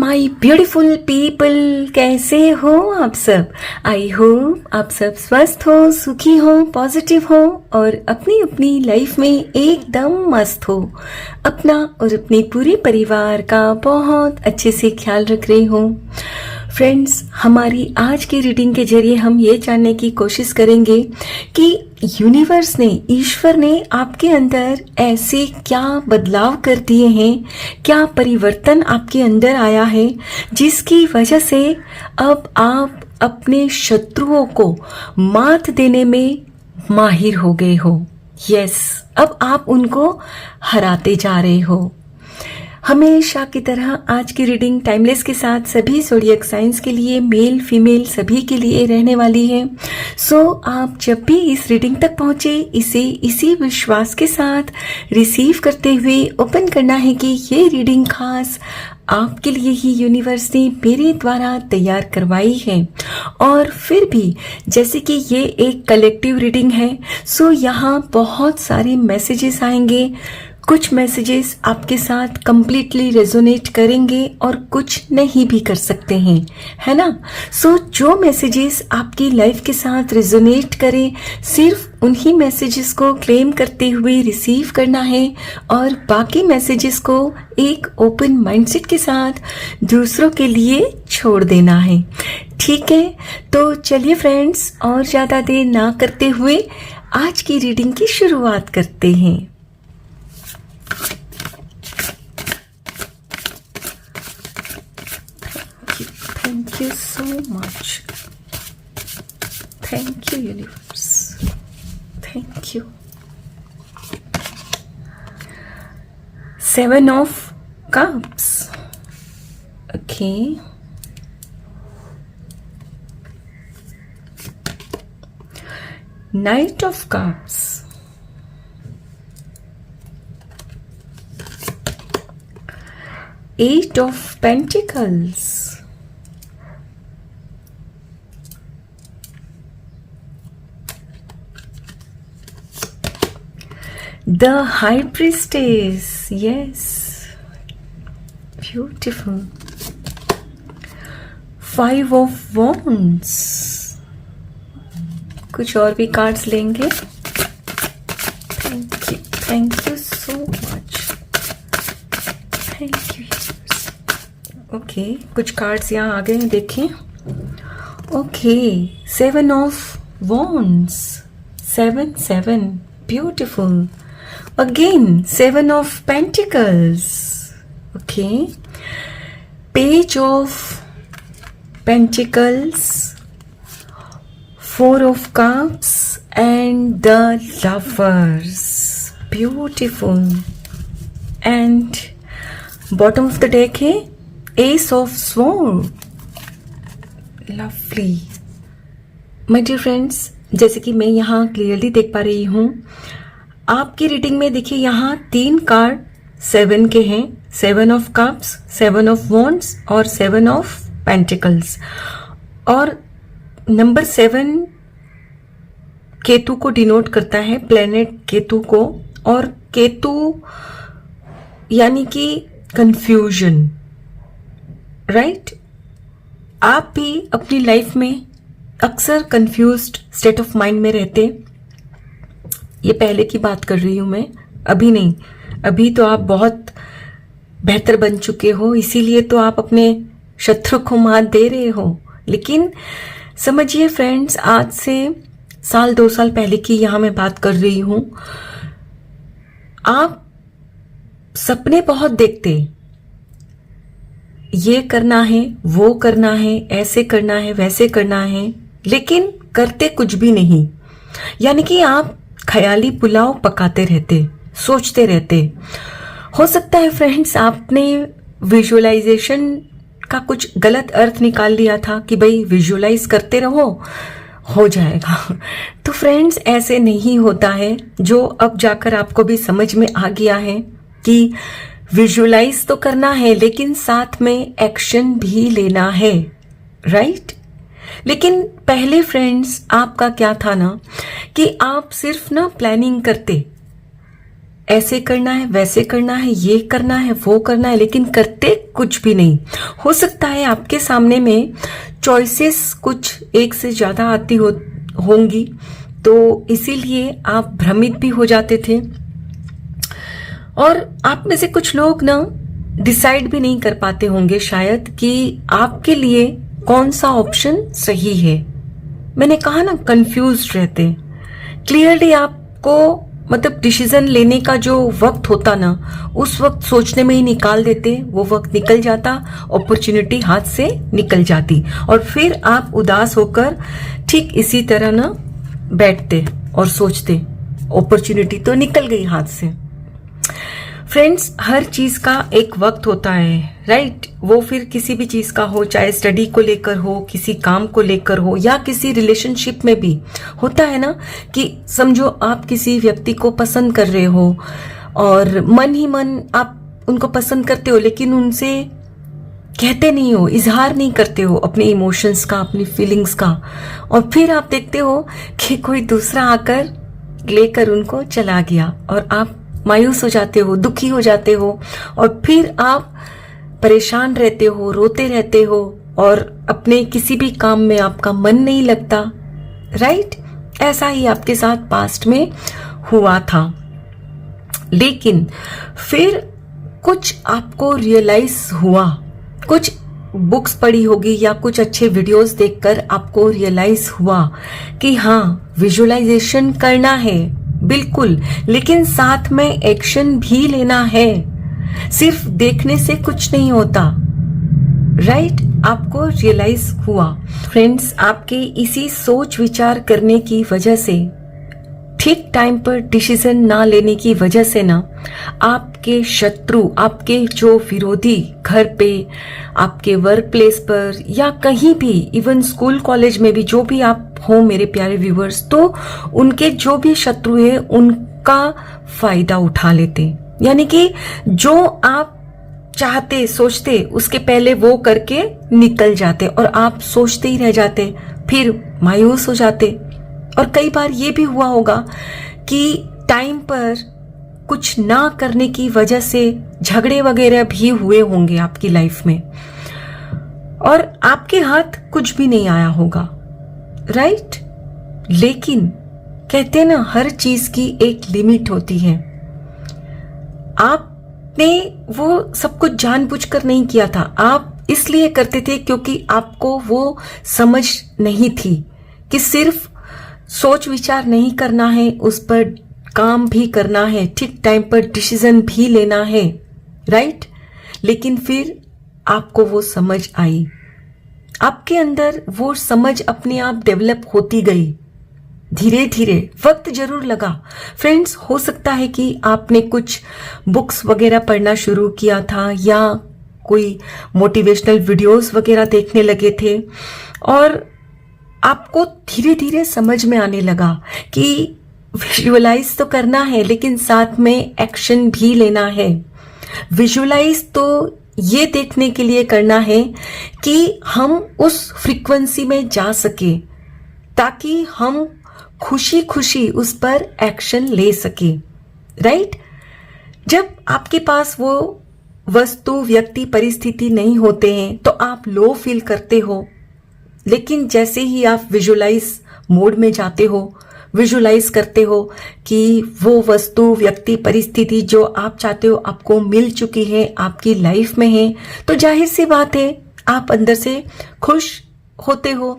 My beautiful people, कैसे हो आप सब। आई होप आप सब स्वस्थ हो, सुखी हो, पॉजिटिव हो और अपनी अपनी लाइफ में एकदम मस्त हो। अपना और अपने पूरे परिवार का बहुत अच्छे से ख्याल रख रही हो। फ्रेंड्स, हमारी आज की रीडिंग के जरिए हम ये जानने की कोशिश करेंगे कि यूनिवर्स ने, ईश्वर ने आपके अंदर ऐसे क्या बदलाव कर दिए हैं, क्या परिवर्तन आपके अंदर आया है जिसकी वजह से अब आप अपने शत्रुओं को मात देने में माहिर हो गए हो। यस, अब आप उनको हराते जा रहे हो। हमेशा की तरह आज की रीडिंग टाइमलेस के साथ सभी ज़ोडिएक साइंस के लिए, मेल फीमेल सभी के लिए रहने वाली है। सो आप जब भी इस रीडिंग तक पहुंचे, इसे इसी विश्वास के साथ रिसीव करते हुए ओपन करना है कि ये रीडिंग खास आपके लिए ही यूनिवर्स ने मेरे द्वारा तैयार करवाई है। और फिर भी जैसे कि ये एक कलेक्टिव रीडिंग है, सो यहाँ बहुत सारे मैसेजेस आएंगे। कुछ मैसेजेस आपके साथ कंप्लीटली रेजोनेट करेंगे और कुछ नहीं भी कर सकते हैं, है ना। सो जो मैसेजेस आपकी लाइफ के साथ रेजोनेट करें, सिर्फ उन्हीं मैसेजेस को क्लेम करते हुए रिसीव करना है और बाकी मैसेजेस को एक ओपन माइंडसेट के साथ दूसरों के लिए छोड़ देना है। ठीक है, तो चलिए फ्रेंड्स, और ज़्यादा देर ना करते हुए आज की रीडिंग की शुरुआत करते हैं। Thank you so much. Thank you, universe. Thank you. 7 of Cups. Okay. Knight of Cups. Eight of Pentacles. The High Priestess. Yes, beautiful. 5 of Wands. कुछ और भी कार्ड्स लेंगे। Thank you so much. Thank you. Okay, कुछ cards यहाँ आ गए हैं, देखें। Okay, 7 of Wands. 7 beautiful. Again 7 of Pentacles. Okay, Page of Pentacles, 4 of Cups and the Lovers. Beautiful. And bottom of the deck है Ace of Swords. Lovely. My dear friends, जैसे कि मैं यहाँ क्लियरली देख पा रही हूँ, आपकी रीडिंग में देखिए यहाँ 3 कार्ड 7 के हैं। 7 ऑफ कप्स, 7 ऑफ वॉन्ड्स और 7 ऑफ पेंटिकल्स। और नंबर 7 केतु को डिनोट करता है, प्लेनेट केतु को। और केतु यानी कि कंफ्यूजन, राइट। आप भी अपनी लाइफ में अक्सर कंफ्यूज्ड स्टेट ऑफ माइंड में रहते। ये पहले की बात कर रही हूं मैं, अभी नहीं। अभी तो आप बहुत बेहतर बन चुके हो, इसीलिए तो आप अपने शत्रु को मात दे रहे हो। लेकिन समझिए फ्रेंड्स, आज से 1-2 साल पहले की यहां मैं बात कर रही हूं। आप सपने बहुत देखते, ये करना है, वो करना है, ऐसे करना है, वैसे करना है, लेकिन करते कुछ भी नहीं। यानी कि आप ख्याली पुलाव पकाते रहते, सोचते रहते। हो सकता है फ्रेंड्स आपने विजुअलाइजेशन का कुछ गलत अर्थ निकाल लिया था कि भाई विजुअलाइज करते रहो, हो जाएगा। तो फ्रेंड्स ऐसे नहीं होता है, जो अब जाकर आपको भी समझ में आ गया है कि विजुअलाइज तो करना है लेकिन साथ में एक्शन भी लेना है, राइट। लेकिन पहले फ्रेंड्स आपका क्या था ना, कि आप सिर्फ ना प्लानिंग करते, ऐसे करना है, वैसे करना है, ये करना है, वो करना है, लेकिन करते कुछ भी नहीं। हो सकता है आपके सामने में चॉइसेस कुछ एक से ज़्यादा आती होंगी, तो इसीलिए आप भ्रमित भी हो जाते थे। और आप में से कुछ लोग ना डिसाइड भी नहीं कर पाते होंगे शायद कि आपके लिए कौन सा ऑप्शन सही है। मैंने कहा ना, कंफ्यूज रहते। क्लियरली आपको मतलब डिसीजन लेने का जो वक्त होता ना, उस वक्त सोचने में ही निकाल देते, वो वक्त निकल जाता, अपॉर्चुनिटी हाथ से निकल जाती, और फिर आप उदास होकर ठीक इसी तरह ना बैठते और सोचते, अपॉर्चुनिटी तो निकल गई हाथ से। फ्रेंड्स, हर चीज का एक वक्त होता है, राइट? वो फिर किसी भी चीज का हो, चाहे स्टडी को लेकर हो, किसी काम को लेकर हो, या किसी रिलेशनशिप में भी होता है ना कि समझो आप किसी व्यक्ति को पसंद कर रहे हो और मन ही मन आप उनको पसंद करते हो, लेकिन उनसे कहते नहीं हो, इजहार नहीं करते हो अपने इमोशंस का, अपनी फीलिंग्स का, और फिर आप देखते हो कि कोई दूसरा आकर लेकर उनको चला गया और आप मायूस हो जाते हो, दुखी हो जाते हो, और फिर आप परेशान रहते हो, रोते रहते हो, और अपने किसी भी काम में आपका मन नहीं लगता, राइट? ऐसा ही आपके साथ पास्ट में हुआ था। लेकिन फिर कुछ आपको रियलाइज हुआ, कुछ बुक्स पढ़ी होगी या कुछ अच्छे वीडियोस देखकर आपको रियलाइज हुआ कि हाँ, विजुअलाइजेशन करना है बिल्कुल, लेकिन साथ में एक्शन भी लेना है। सिर्फ देखने से कुछ नहीं होता, राइट? आपको रियलाइज हुआ। फ्रेंड्स, आपके इसी सोच विचार करने की वजह से, ठीक टाइम पर डिसीजन ना लेने की वजह से ना, आपके शत्रु, आपके जो विरोधी घर पे, आपके वर्क प्लेस पर, या कहीं भी, इवन स्कूल कॉलेज में भी, जो भी आप हो मेरे प्यारे व्यूवर्स, तो उनके जो भी शत्रु है उनका फायदा उठा लेते। यानी कि जो आप चाहते, सोचते, उसके पहले वो करके निकल जाते, और आप सोचते ही रह जाते, फिर मायूस हो जाते। और कई बार ये भी हुआ होगा कि टाइम पर कुछ ना करने की वजह से झगड़े वगैरह भी हुए होंगे आपकी लाइफ में, और आपके हाथ कुछ भी नहीं आया होगा, राइट? लेकिन कहते हैं ना, हर चीज की एक लिमिट होती है। आपने वो सब कुछ जानबूझकर नहीं किया था, आप इसलिए करते थे क्योंकि आपको वो समझ नहीं थी कि सिर्फ सोच विचार नहीं करना है, उस पर काम भी करना है, ठीक टाइम पर डिसीजन भी लेना है, राइट? लेकिन फिर आपको वो समझ आई, आपके अंदर वो समझ अपने आप डेवलप होती गई, धीरे धीरे। वक्त जरूर लगा फ्रेंड्स। हो सकता है कि आपने कुछ बुक्स वगैरह पढ़ना शुरू किया था, या कोई मोटिवेशनल वीडियोस वगैरह देखने लगे थे, और आपको धीरे धीरे समझ में आने लगा कि विजुअलाइज तो करना है, लेकिन साथ में एक्शन भी लेना है। विजुअलाइज तो ये देखने के लिए करना है कि हम उस फ्रीक्वेंसी में जा सके, ताकि हम खुशी खुशी उस पर एक्शन ले सके, राइट? जब आपके पास वो वस्तु, व्यक्ति, परिस्थिति नहीं होते हैं तो आप लो फील करते हो, लेकिन जैसे ही आप विजुअलाइज मोड में जाते हो, विजुअलाइज करते हो कि वो वस्तु, व्यक्ति, परिस्थिति जो आप चाहते हो आपको मिल चुकी है, आपकी लाइफ में है, तो जाहिर सी बात है आप अंदर से खुश होते हो।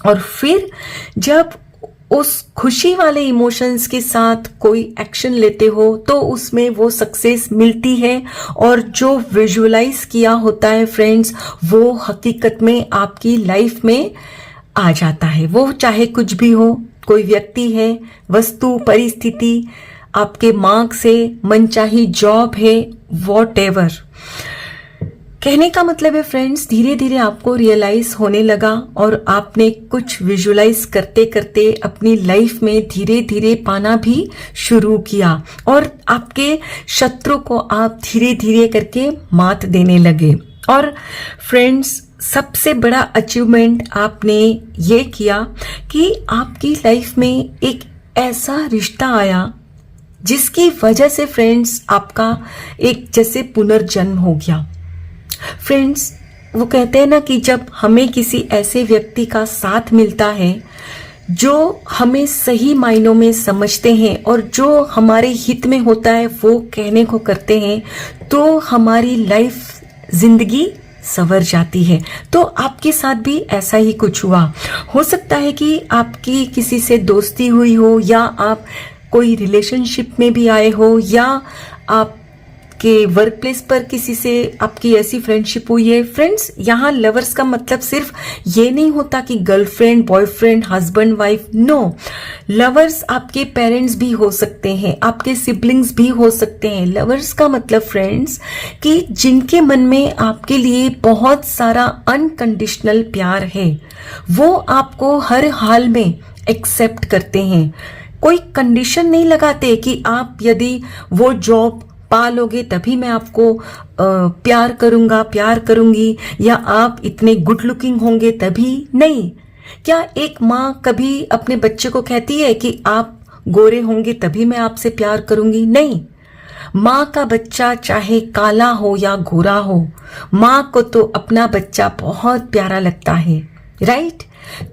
और फिर जब उस खुशी वाले इमोशंस के साथ कोई एक्शन लेते हो तो उसमें वो सक्सेस मिलती है, और जो विजुअलाइज किया होता है फ्रेंड्स, वो हकीकत में आपकी लाइफ में आ जाता है। वो चाहे कुछ भी हो, कोई व्यक्ति है, वस्तु, परिस्थिति, आपके मार्क्स है, मनचाही जॉब है, वॉटएवर। कहने का मतलब है फ्रेंड्स, धीरे धीरे आपको रियलाइज होने लगा, और आपने कुछ विजुअलाइज करते करते अपनी लाइफ में धीरे धीरे पाना भी शुरू किया, और आपके शत्रु को आप धीरे धीरे करके मात देने लगे। और फ्रेंड्स, सबसे बड़ा अचीवमेंट आपने ये किया कि आपकी लाइफ में एक ऐसा रिश्ता आया जिसकी वजह से फ्रेंड्स आपका एक जैसे पुनर्जन्म हो गया। फ्रेंड्स, वो कहते हैं ना कि जब हमें किसी ऐसे व्यक्ति का साथ मिलता है जो हमें सही मायनों में समझते हैं और जो हमारे हित में होता है वो कहने को करते हैं, तो हमारी लाइफ, जिंदगी संवर जाती है। तो आपके साथ भी ऐसा ही कुछ हुआ। हो सकता है कि आपकी किसी से दोस्ती हुई हो, या आप कोई रिलेशनशिप में भी आए हो, या आप के वर्क प्लेस पर किसी से आपकी ऐसी फ्रेंडशिप हुई है। फ्रेंड्स, यहाँ लवर्स का मतलब सिर्फ ये नहीं होता कि girlfriend, boyfriend, husband, wife. No, lovers आपके पेरेंट्स भी हो सकते हैं, आपके सिबलिंग्स भी हो सकते हैं। लवर्स का मतलब फ्रेंड्स कि जिनके मन में आपके लिए बहुत सारा अनकंडीशनल प्यार है, वो आपको हर हाल में एक्सेप्ट करते हैं। कोई कंडीशन नहीं लगाते कि आप यदि वो जॉब पा लोगे तभी मैं आपको प्यार करूंगा, प्यार करूंगी, या आप इतने गुड लुकिंग होंगे तभी। नहीं। क्या एक माँ कभी अपने बच्चे को कहती है कि आप गोरे होंगे तभी मैं आपसे प्यार करूंगी? नहीं। माँ का बच्चा चाहे काला हो या गोरा हो, माँ को तो अपना बच्चा बहुत प्यारा लगता है, राइट?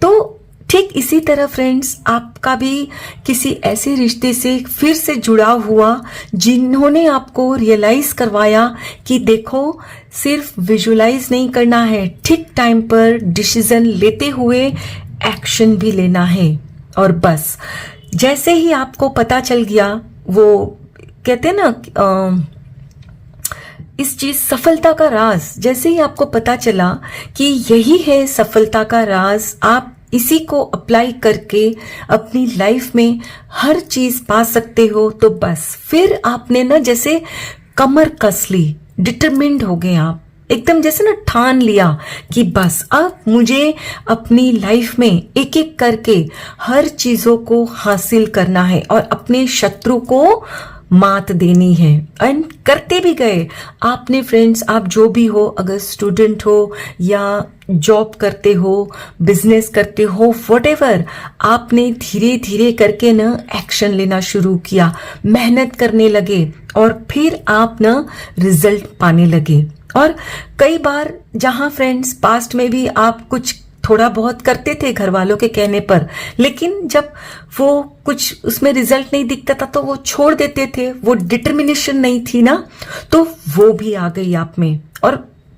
तो ठीक इसी तरह फ्रेंड्स, आपका भी किसी ऐसे रिश्ते से फिर से जुड़ाव हुआ जिन्होंने आपको रियलाइज करवाया कि देखो, सिर्फ विजुलाइज नहीं करना है, ठीक टाइम पर डिसीजन लेते हुए एक्शन भी लेना है। और बस जैसे ही आपको पता चल गया, वो कहते हैं ना इस चीज सफलता का राज, जैसे ही आपको पता चला कि यही है सफलता का राज, आप इसी को अप्लाई करके अपनी लाइफ में हर चीज पा सकते हो, तो बस फिर आपने ना जैसे कमर कस ली, डिटरमिन्ड हो गए आप, एकदम जैसे ना ठान लिया कि बस अब मुझे अपनी लाइफ में एक एक करके हर चीजों को हासिल करना है और अपने शत्रु को मात देनी है। एंड करते भी गए आपने। फ्रेंड्स, आप जो भी हो, अगर स्टूडेंट हो या जॉब करते हो, बिजनेस करते हो, व्हाटएवर, आपने धीरे धीरे करके ना एक्शन लेना शुरू किया, मेहनत करने लगे और फिर आप ना रिजल्ट पाने लगे। और कई बार जहां फ्रेंड्स पास्ट में भी आप कुछ थोड़ा बहुत करते थे घर वालों के कहने पर, लेकिन जब वो कुछ उसमें रिजल्ट नहीं दिखता था तो वो छोड़ देते थे, वो डिटर्मिनेशन नहीं थी ना, तो वो भी आ गई आप में। और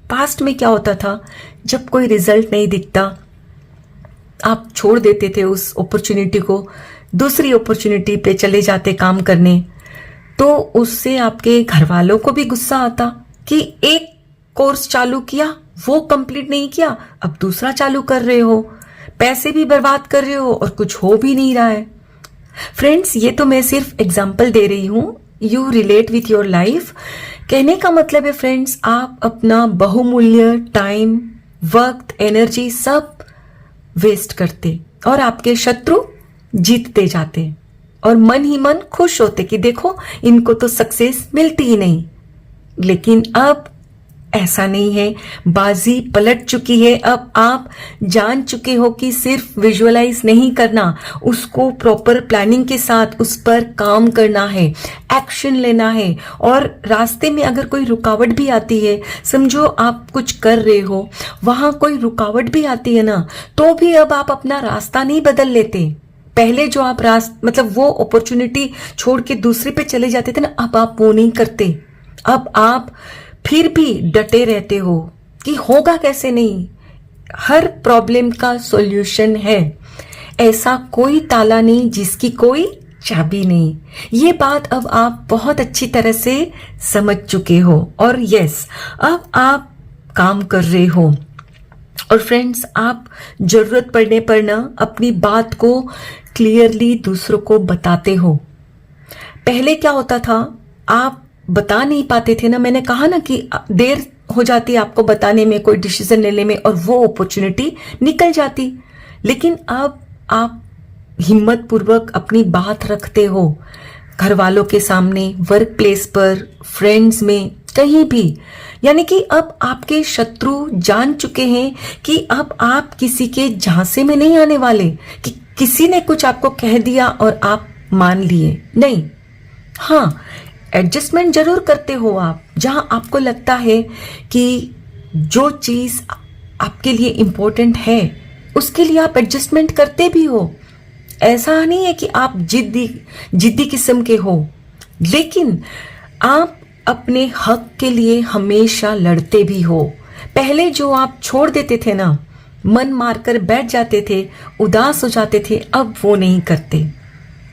पास्ट में क्या होता था, जब कोई रिजल्ट नहीं दिखता आप छोड़ देते थे उस अपॉर्चुनिटी को, दूसरी अपॉर्चुनिटी पे चले जाते काम करने, तो उससे आपके घर वालों को भी गुस्सा आता कि एक कोर्स चालू किया, वो कंप्लीट नहीं किया, अब दूसरा चालू कर रहे हो, पैसे भी बर्बाद कर रहे हो और कुछ हो भी नहीं रहा है। फ्रेंड्स, ये तो मैं सिर्फ एग्जाम्पल दे रही हूं, you relate with your life. कहने का मतलब है फ्रेंड्स, आप अपना बहुमूल्य टाइम, वक्त, एनर्जी सब वेस्ट करते और आपके शत्रु जीतते जाते और मन ही मन खुश होते कि देखो इनको तो सक्सेस मिलती ही नहीं। लेकिन अब ऐसा नहीं है, बाजी पलट चुकी है। अब आप जान चुके हो कि सिर्फ विजुअलाइज नहीं करना, उसको प्रॉपर प्लानिंग के साथ उस पर काम करना है, एक्शन लेना है। और रास्ते में अगर कोई रुकावट भी आती है, समझो आप कुछ कर रहे हो, वहां कोई रुकावट भी आती है ना, तो भी अब आप अपना रास्ता नहीं बदल लेते। पहले जो आप मतलब वो अपॉर्चुनिटी छोड़ के दूसरे पे चले जाते थे ना, अब आप वो नहीं करते। अब आप फिर भी डटे रहते हो कि होगा कैसे नहीं, हर प्रॉब्लम का सॉल्यूशन है, ऐसा कोई ताला नहीं जिसकी कोई चाबी नहीं। ये बात अब आप बहुत अच्छी तरह से समझ चुके हो और यस, अब आप काम कर रहे हो। और फ्रेंड्स, आप जरूरत पड़ने पर ना अपनी बात को क्लियरली दूसरों को बताते हो। पहले क्या होता था, आप बता नहीं पाते थे ना, मैंने कहा ना कि देर हो जाती आपको बताने में, कोई डिसीजन लेने में, और वो अपॉर्चुनिटी निकल जाती। लेकिन अब आप हिम्मत पूर्वक अपनी बात रखते हो, घर वालों के सामने, वर्क प्लेस पर, फ्रेंड्स में, कहीं भी। यानी कि अब आपके शत्रु जान चुके हैं कि अब आप किसी के झांसे में नहीं आने वाले कि किसी ने कुछ आपको कह दिया और आप मान लिए। नहीं, हाँ, एडजस्टमेंट जरूर करते हो आप, जहां आपको लगता है कि जो चीज आपके लिए इम्पोर्टेंट है उसके लिए आप एडजस्टमेंट करते भी हो। ऐसा नहीं है कि आप जिद्दी जिद्दी किस्म के हो, लेकिन आप अपने हक के लिए हमेशा लड़ते भी हो। पहले जो आप छोड़ देते थे ना, मन मारकर बैठ जाते थे, उदास हो जाते थे, अब वो नहीं करते,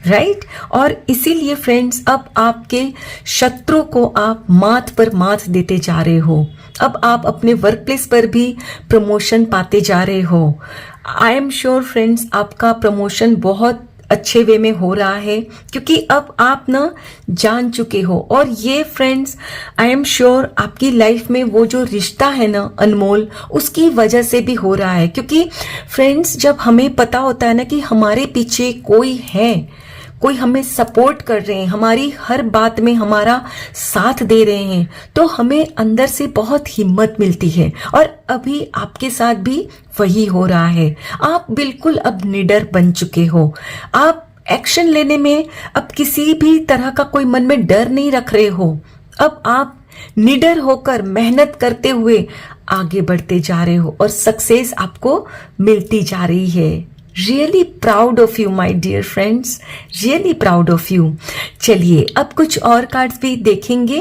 राइट? और इसीलिए फ्रेंड्स, अब आपके शत्रु को आप माथ पर माथ देते जा रहे हो। अब आप अपने वर्क प्लेस पर भी प्रमोशन पाते जा रहे हो। आई एम श्योर फ्रेंड्स, आपका प्रमोशन बहुत अच्छे वे में हो रहा है, क्योंकि अब आप ना जान चुके हो। और ये फ्रेंड्स, आई एम श्योर आपकी लाइफ में वो जो रिश्ता है ना अनमोल, उसकी वजह से भी हो रहा है। क्योंकि फ्रेंड्स, जब हमें पता होता है ना कि हमारे पीछे कोई है, कोई हमें सपोर्ट कर रहे हैं, हमारी हर बात में हमारा साथ दे रहे हैं, तो हमें अंदर से बहुत हिम्मत मिलती है। और अभी आपके साथ भी वही हो रहा है। आप बिल्कुल अब निडर बन चुके हो। आप एक्शन लेने में अब किसी भी तरह का कोई मन में डर नहीं रख रहे हो। अब आप निडर होकर मेहनत करते हुए आगे बढ़ते जा रहे हो और सक्सेस आपको मिलती जा रही है। Really proud of you my dear friends, really proud of you. चलिए अब कुछ और कार्ड्स भी देखेंगे।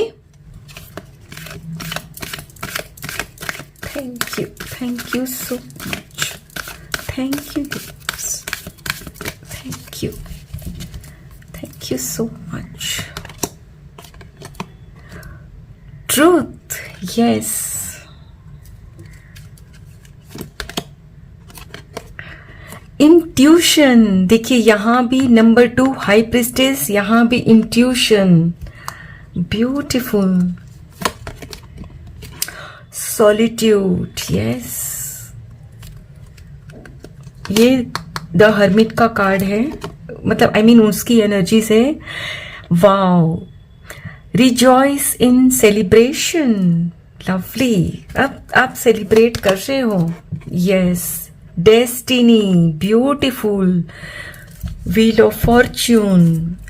Thank you so much, thank you so much. Truth, yes. Intuition, देखिए यहां भी नंबर 2 हाई प्रिस्टेस, यहां भी इंट्यूशन, ब्यूटिफुल। Solitude, yes. ये द हर्मिट का कार्ड है, मतलब आई मीन उसकी एनर्जी से। Wow. Rejoice in celebration, lovely. अब आप सेलिब्रेट कर रहे हो, yes. Destiny, beautiful. Wheel of Fortune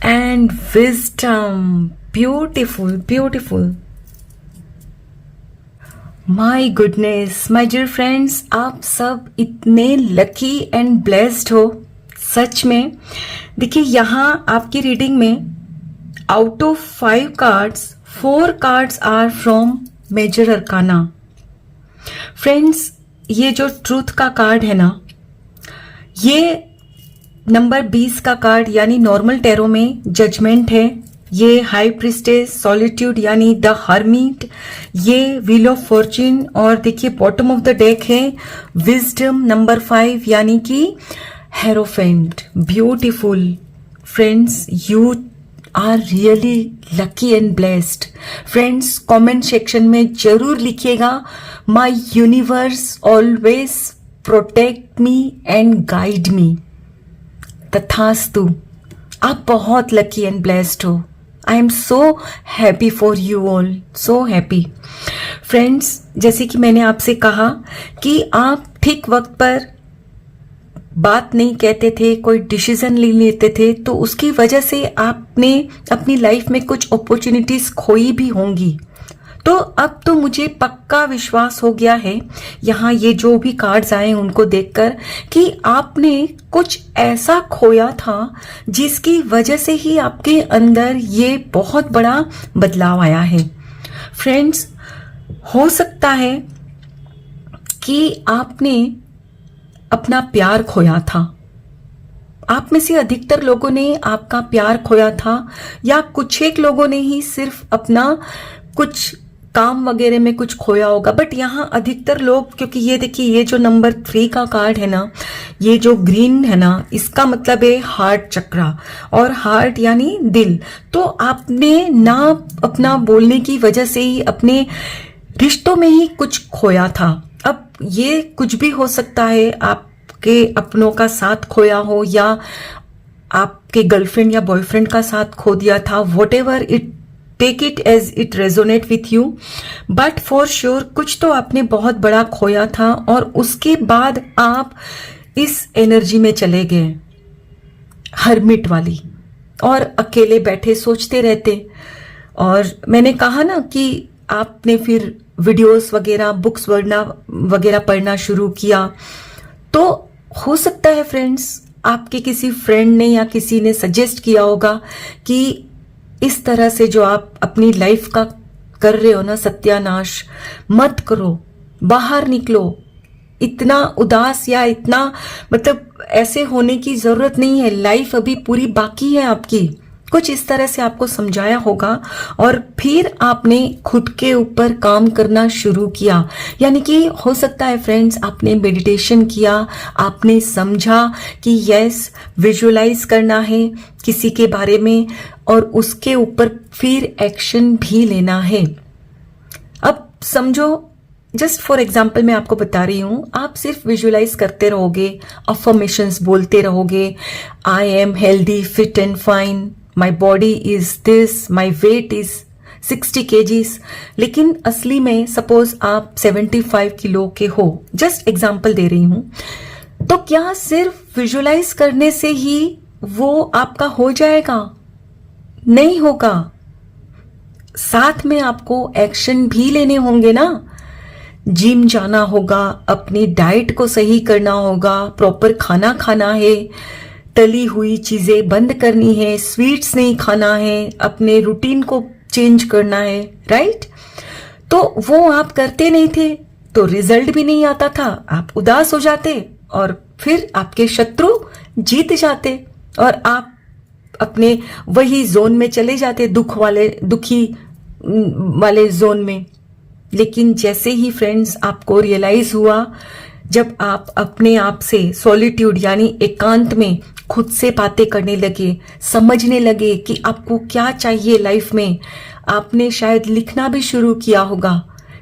and Wisdom, beautiful, beautiful. My goodness, my dear friends, आप सब इतने लकी एंड ब्लेस्ड हो, सच में। देखिए यहाँ आपकी रीडिंग में out of 5 cards 4 cards are from major arcana. Friends, ये जो ट्रूथ का कार्ड है ना, ये नंबर 20 का कार्ड यानी नॉर्मल टैरो में जजमेंट है। ये हाई प्रिस्टेस, सॉलिट्यूड यानी द हर्मिट, ये व्हील ऑफ फॉर्च्यून, और देखिए बॉटम ऑफ द डेक है विजडम नंबर 5 यानी कि hierophant. Beautiful friends, you are really lucky and blessed. Friends, comment section में जरूर लिखिएगा, my universe always protect me and guide me. तथास्तु। आप बहुत लकी एंड ब्लेस्ड हो। I am so happy for you all, so happy. Friends, जैसे कि मैंने आपसे कहा कि आप ठीक वक्त पर बात नहीं कहते थे, कोई डिसीजन ले लेते थे, तो उसकी वजह से आपने अपनी लाइफ में कुछ अपॉर्चुनिटीज खोई भी होंगी। तो अब तो मुझे पक्का विश्वास हो गया है यहाँ ये जो भी कार्ड्स आए उनको देखकर कि आपने कुछ ऐसा खोया था जिसकी वजह से ही आपके अंदर ये बहुत बड़ा बदलाव आया है। फ्रेंड्स, हो सकता है कि आपने अपना प्यार खोया था। आप में से अधिकतर लोगों ने आपका प्यार खोया था, या कुछ एक लोगों ने ही सिर्फ अपना कुछ काम वगैरह में कुछ खोया होगा। बट यहाँ अधिकतर लोग, क्योंकि ये देखिए ये जो नंबर 3 का कार्ड है ना, ये जो ग्रीन है ना, इसका मतलब है हार्ट चक्रा, और हार्ट यानी दिल। तो आपने ना अपना बोलने की वजह से ही अपने रिश्तों में ही कुछ खोया था। अब ये कुछ भी हो सकता है, आपके अपनों का साथ खोया हो या आपके गर्लफ्रेंड या बॉयफ्रेंड का साथ खो दिया था। Whatever it, take it as it resonate with you, but for sure कुछ तो आपने बहुत बड़ा खोया था, और उसके बाद आप इस एनर्जी में चले गए हर्मिट वाली। और अकेले बैठे सोचते रहते। और मैंने कहा ना कि आपने फिर वीडियोस वगैरह, बुक्स वगैरह पढ़ना शुरू किया, तो हो सकता है फ्रेंड्स आपके किसी फ्रेंड ने या किसी ने सजेस्ट किया होगा कि इस तरह से जो आप अपनी लाइफ का कर रहे हो ना सत्यानाश, मत करो, बाहर निकलो। इतना उदास या इतना मतलब ऐसे होने की जरूरत नहीं है, लाइफ अभी पूरी बाकी है आपकी। कुछ इस तरह से आपको समझाया होगा और फिर आपने खुद के ऊपर काम करना शुरू किया। यानी कि हो सकता है फ्रेंड्स आपने मेडिटेशन किया, आपने समझा कि यस विजुअलाइज करना है किसी के बारे में और उसके ऊपर फिर एक्शन भी लेना है। अब समझो, जस्ट फॉर एग्जाम्पल मैं आपको बता रही हूं, आप सिर्फ विजुअलाइज करते रहोगे, अफर्मेशंस बोलते रहोगे, I am healthy, fit and fine, my body is this, my weight is 60 kgs, लेकिन असली में सपोज आप 75 किलो के हो, जस्ट एग्जाम्पल दे रही हूं, तो क्या सिर्फ विजुअलाइज करने से ही वो आपका हो जाएगा? नहीं होगा। साथ में आपको एक्शन भी लेने होंगे ना। जिम जाना होगा, अपनी डाइट को सही करना होगा, प्रॉपर खाना खाना है, तली हुई चीजें बंद करनी है, स्वीट्स नहीं खाना है, अपने रूटीन को चेंज करना है, राइट? तो वो आप करते नहीं थे तो रिजल्ट भी नहीं आता था, आप उदास हो जाते और फिर आपके शत्रु जीत जाते और आप अपने वही जोन में चले जाते, दुखी वाले जोन में। लेकिन जैसे ही फ्रेंड्स आपको रियलाइज हुआ, जब आप अपने आप से सॉलिट्यूड यानी एकांत में खुद से बातें करने लगे, समझने लगे कि आपको क्या चाहिए लाइफ में, आपने शायद लिखना भी शुरू किया होगा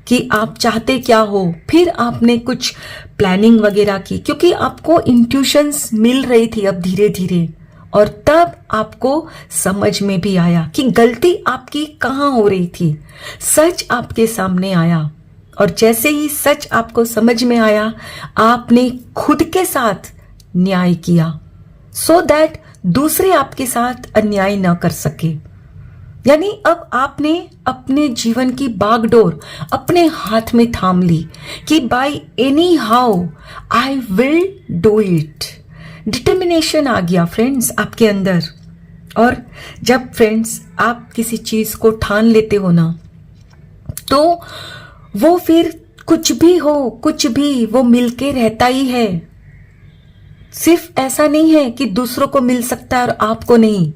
कि आप चाहते क्या हो, फिर आपने कुछ प्लानिंग वगैरह की क्योंकि आपको इंट्यूशंस मिल रही थी अब धीरे धीरे। और तब आपको समझ में भी आया कि गलती आपकी कहाँ हो रही थी, सच आपके सामने आया। और जैसे ही सच आपको समझ में आया, आपने खुद के साथ न्याय किया सो दैट दूसरे आपके साथ अन्याय न कर सके। यानी अब आपने अपने जीवन की बागडोर अपने हाथ में थाम ली कि by any how I will do it. Determination आ गया फ्रेंड्स आपके अंदर। और जब फ्रेंड्स आप किसी चीज को ठान लेते हो ना, तो वो फिर कुछ भी हो, कुछ भी वो मिलके रहता ही है। सिर्फ ऐसा नहीं है कि दूसरों को मिल सकता है और आपको नहीं।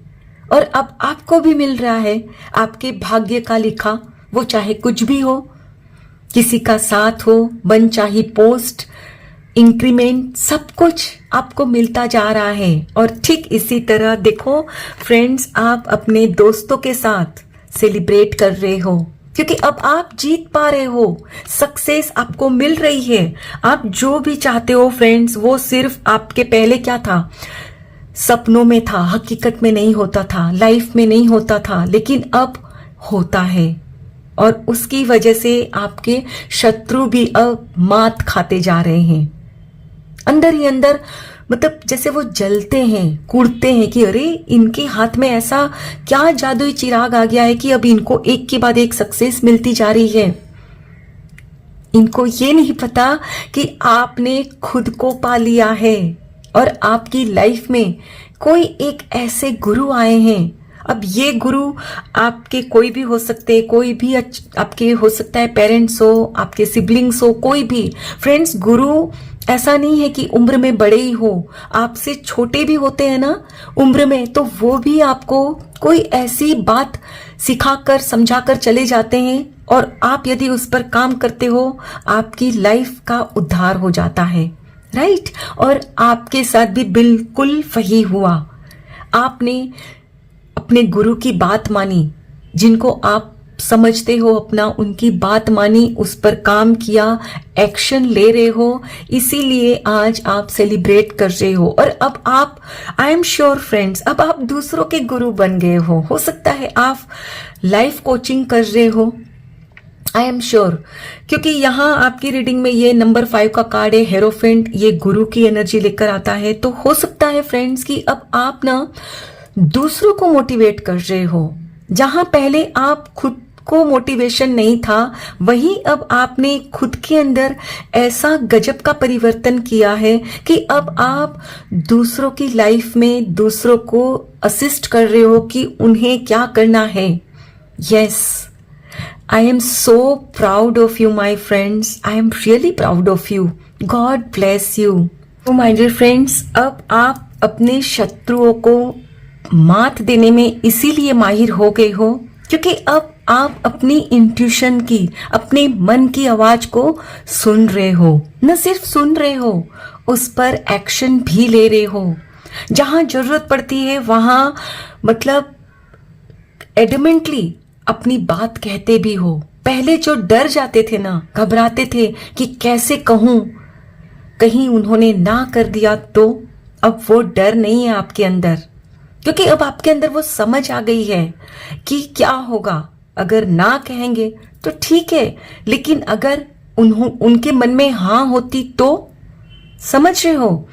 और अब आपको भी मिल रहा है आपके भाग्य का लिखा, वो चाहे कुछ भी हो, किसी का साथ हो, मनचाही पोस्ट, इंक्रीमेंट, सब कुछ आपको मिलता जा रहा है। और ठीक इसी तरह देखो फ्रेंड्स, आप अपने दोस्तों के साथ सेलिब्रेट कर रहे हो क्योंकि अब आप जीत पा रहे हो, सक्सेस आपको मिल रही है। आप जो भी चाहते हो फ्रेंड्स, वो सिर्फ आपके पहले क्या था, सपनों में था, हकीकत में नहीं होता था, लाइफ में नहीं होता था, लेकिन अब होता है। और उसकी वजह से आपके शत्रु भी अब मात खाते जा रहे हैं अंदर ही अंदर। मतलब जैसे वो जलते हैं, कूदते हैं कि अरे इनके हाथ में ऐसा क्या जादुई चिराग आ गया है कि अब इनको एक के बाद एक सक्सेस मिलती जा रही है। इनको ये नहीं पता कि आपने खुद को पा लिया है और आपकी लाइफ में कोई एक ऐसे गुरु आए हैं। अब ये गुरु आपके कोई भी हो सकते हैं, कोई भी आपके हो सकता है, पेरेंट्स हो, आपके सिबलिंग्स हो, कोई भी। फ्रेंड्स, गुरु ऐसा नहीं है कि उम्र में बड़े ही हो, आपसे छोटे भी होते हैं ना उम्र में, तो वो भी आपको कोई ऐसी बात सिखाकर समझाकर चले जाते हैं और आप यदि उस पर काम करते हो, आपकी लाइफ का उद्धार हो जाता है, राइट? और आपके साथ भी बिल्कुल वही हुआ। आपने अपने गुरु की बात मानी, जिनको आप समझते हो अपना, उनकी बात मानी, उस पर काम किया, एक्शन ले रहे हो, इसीलिए आज आप सेलिब्रेट कर रहे हो। और अब आप, आई एम श्योर फ्रेंड्स, अब आप दूसरों के गुरु बन गए हो सकता है आप लाइफ कोचिंग कर रहे हो, आई एम श्योर, क्योंकि यहाँ आपकी रीडिंग में ये नंबर 5 का कार्ड है, हेरोफेंट, ये गुरु की एनर्जी लेकर आता है। तो हो सकता है फ्रेंड्स कि अब आप ना दूसरों को मोटिवेट कर रहे हो। जहां पहले आप खुद को मोटिवेशन नहीं था, वहीं अब आपने खुद के अंदर ऐसा गजब का परिवर्तन किया है कि अब आप दूसरों की लाइफ में दूसरों को असिस्ट कर रहे हो कि उन्हें क्या करना है। Yes, I am so proud of you my friends, I am really proud of you. God bless you. तो माय डियर फ्रेंड्स, अब आप अपने शत्रुओं को मात देने में इसीलिए माहिर हो गए हो क्योंकि अब आप अपनी इंट्यूशन की, अपने मन की आवाज को सुन रहे हो। न सिर्फ सुन रहे हो, उस पर एक्शन भी ले रहे हो। जहां जरूरत पड़ती है वहां मतलब एडमेंटली अपनी बात कहते भी हो। पहले जो डर जाते थे ना, घबराते थे कि कैसे कहूं, कहीं उन्होंने ना कर दिया तो, अब वो डर नहीं है आपके अंदर, क्योंकि अब आपके अंदर वो समझ आ गई है कि क्या होगा। अगर ना कहेंगे तो ठीक है, लेकिन अगर उनके मन में हाँ होती तो, समझ रहे हो।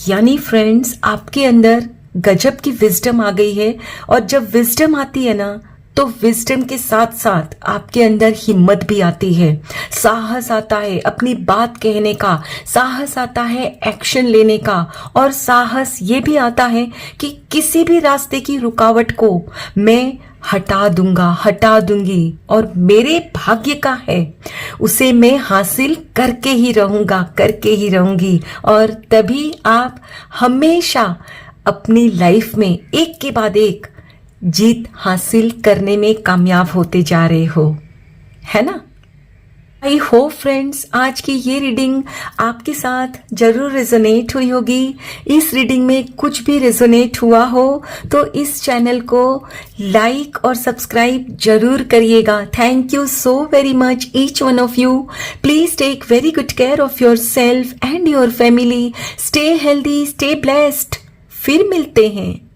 यानी फ्रेंड्स, आपके अंदर गजब की विजडम आ गई है। और जब विजडम आती है ना, तो विजडम के साथ साथ आपके अंदर हिम्मत भी आती है, साहस आता है अपनी बात कहने का, साहस आता है एक्शन लेने का, और साहस ये भी आता है कि किसी भी रास्ते की रुकावट को मैं हटा दूंगा, हटा दूंगी, और मेरे भाग्य का है उसे मैं हासिल करके ही रहूंगा, करके ही रहूंगी। और तभी आप हमेशा अपनी लाइफ में एक के बाद एक जीत हासिल करने में कामयाब होते जा रहे हो, है ना। आई होप फ्रेंड्स, आज की ये रीडिंग आपके साथ जरूर रेजोनेट हुई होगी। इस रीडिंग में कुछ भी रेजोनेट हुआ हो तो इस चैनल को लाइक और सब्सक्राइब जरूर करिएगा। Thank you so very much each one of you. Please take very good care of yourself and your family. Stay healthy, stay blessed. फिर मिलते हैं।